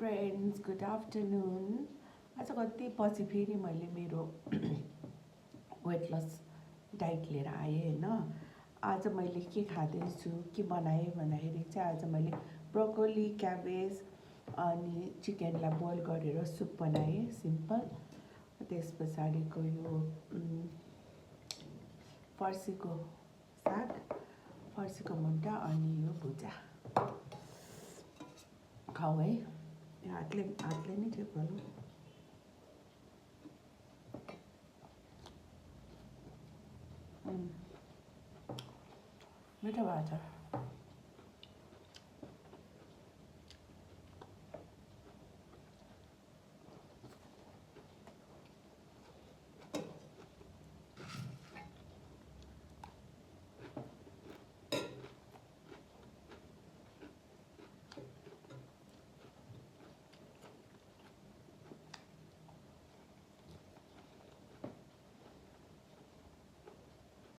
Friends, good afternoon. आज कति पछि फेरि मैले मेरो वेट लस डाइट लिएर आएँ होइन। आज मैले के खाँदैछु, के बनाएँ भन्दाखेरि चाहिँ आज मैले ब्रोकोली, क्याबेज अनि चिकनलाई बोइल गरेर सुप बनाएँ सिम्पल। त्यस पछाडिको यो फर्सीको साग, फर्सीको मुन्टा अनि यो भुजा खाऊ है। हातले नै ठिक गरौँ। मिठो भएको छ।